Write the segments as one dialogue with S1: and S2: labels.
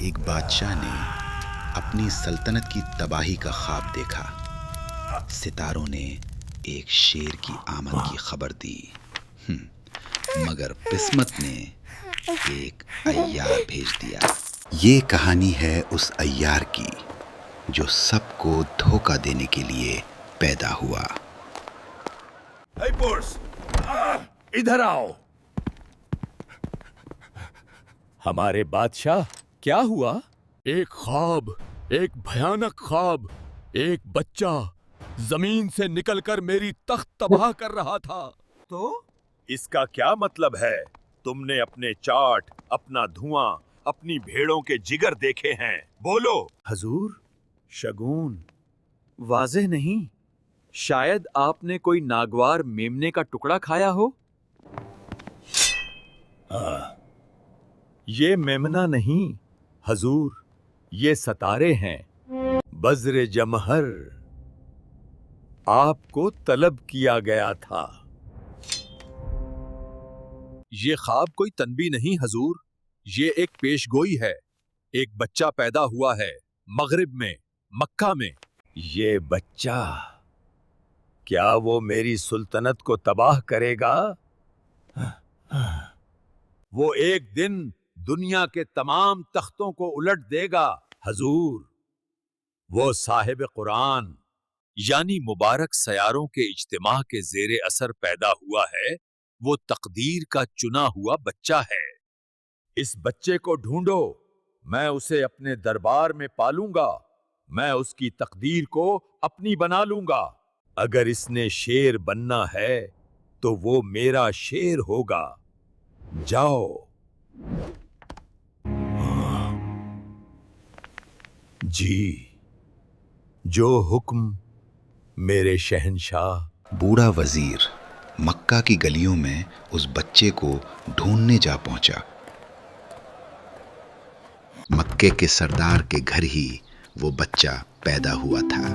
S1: ایک بادشاہ نے اپنی سلطنت کی تباہی کا خواب دیکھا۔ ستاروں نے ایک شیر کی آمد کی خبر دی، مگر قسمت نے ایک عیار بھیج دیا۔ یہ کہانی ہے اس عیار کی جو سب کو دھوکہ دینے کے لیے پیدا ہوا۔
S2: ادھر آؤ۔ ہمارے بادشاہ، کیا ہوا؟ ایک خواب، ایک بھیانک خواب۔ ایک بچہ زمین سے نکل کر میری تخت تباہ کر رہا تھا۔ تو اس کا کیا مطلب ہے؟ تم نے اپنے چاٹ، اپنا دھواں، اپنی بھیڑوں کے جگر دیکھے ہیں۔ بولو۔ حضور، شگون واضح نہیں۔ شاید آپ نے کوئی ناگوار میمنے کا ٹکڑا کھایا ہو۔ یہ میمنہ نہیں حضور، یہ ستارے ہیں۔ بذر جمہر آپ کو طلب کیا گیا تھا۔ یہ خواب کوئی تنبیہ نہیں حضور، یہ ایک پیش گوئی ہے۔ ایک بچہ پیدا ہوا ہے مغرب میں، مکہ میں۔ یہ بچہ کیا وہ میری سلطنت کو تباہ کرے گا؟ وہ ایک دن دنیا کے تمام تختوں کو الٹ دے گا حضور۔ وہ صاحب قرآن یعنی مبارک سیاروں کے اجتماع کے زیر اثر پیدا ہوا ہے۔ وہ تقدیر کا چنا ہوا بچہ ہے۔ اس بچے کو ڈھونڈو، میں اسے اپنے دربار میں پالوں گا۔ میں اس کی تقدیر کو اپنی بنا لوں گا۔ اگر اس نے شیر بننا ہے تو وہ میرا شیر ہوگا۔ جاؤ۔ جی، جو حکم میرے شہنشاہ۔
S1: بوڑھا وزیر مکہ کی گلیوں میں اس بچے کو ڈھونڈنے جا پہنچا۔ مکے کے سردار کے گھر ہی وہ بچہ پیدا ہوا تھا۔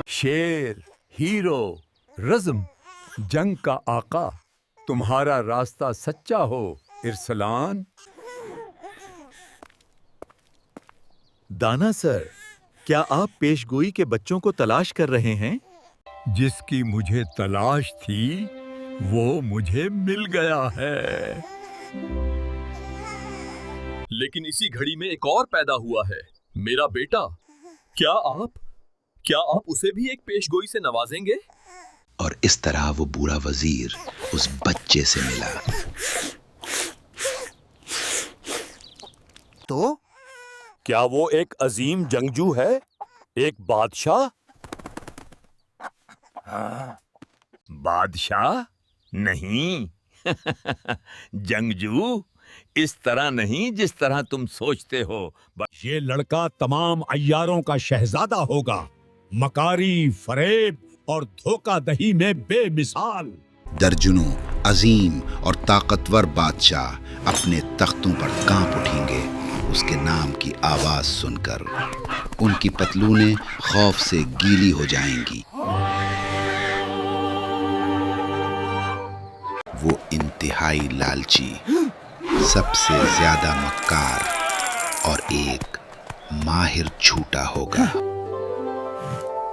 S2: شیر، ہیرو، رزم، جنگ کا آقا، تمہارا راستہ سچا ہو ارسلان۔ دانا سر، کیا آپ پیش گوئی کے بچوں کو تلاش کر رہے ہیں؟ جس کی مجھے تلاش تھی وہ مجھے مل گیا ہے۔ لیکن اسی گھڑی میں ایک اور پیدا ہوا ہے، میرا بیٹا۔ کیا آپ اسے بھی ایک پیش گوئی سے نوازیں گے؟
S1: اور اس طرح وہ بوڑھا وزیر اس بچے سے ملا۔
S2: تو کیا وہ ایک عظیم جنگجو ہے، ایک بادشاہ؟ بادشاہ نہیں، جنگجو اس طرح نہیں جس طرح تم سوچتے ہو۔ یہ لڑکا تمام عیاروں کا شہزادہ ہوگا، مکاری، فریب اور دھوکہ دہی میں بے مثال۔
S1: درجنوں عظیم اور طاقتور بادشاہ اپنے تختوں پر کانپ اٹھیں گے اس کے نام کی آواز سن کر۔ ان کی پتلونیں خوف سے گیلی ہو جائیں گی۔ وہ انتہائی لالچی، سب سے زیادہ مکار اور ایک ماہر جھوٹا ہوگا۔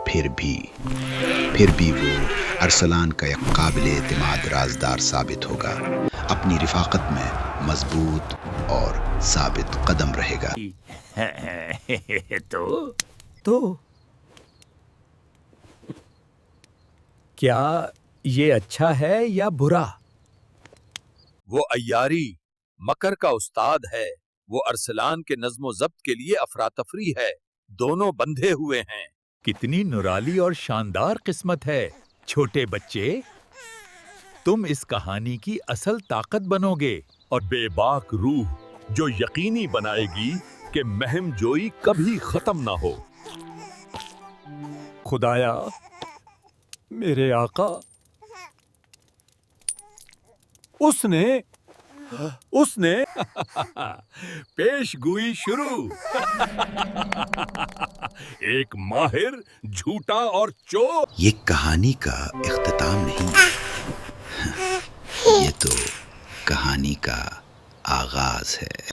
S1: پھر بھی وہ ارسلان کا ایک قابل اعتماد رازدار ثابت ہوگا۔ اپنی رفاقت میں مضبوط اور ثابت قدم رہے گا۔
S2: تو کیا یہ اچھا ہے یا برا؟ وہ عیاری، مکر کا استاد ہے۔ وہ ارسلان کے نظم و ضبط کے لیے افراتفری ہے۔ دونوں بندھے ہوئے ہیں۔ کتنی نرالی اور شاندار قسمت ہے چھوٹے بچے۔ تم اس کہانی کی اصل طاقت بنو گے اور بے باک روح جو یقینی بنائے گی کہ مہم جوئی کبھی ختم نہ ہو۔ خدایا، میرے آقا، اس نے پیش گوئی شروع۔ ایک ماہر، جھوٹا اور چور۔
S1: یہ کہانی کا اختتام نہیں، یہ تو کہانی کا آغاز ہے۔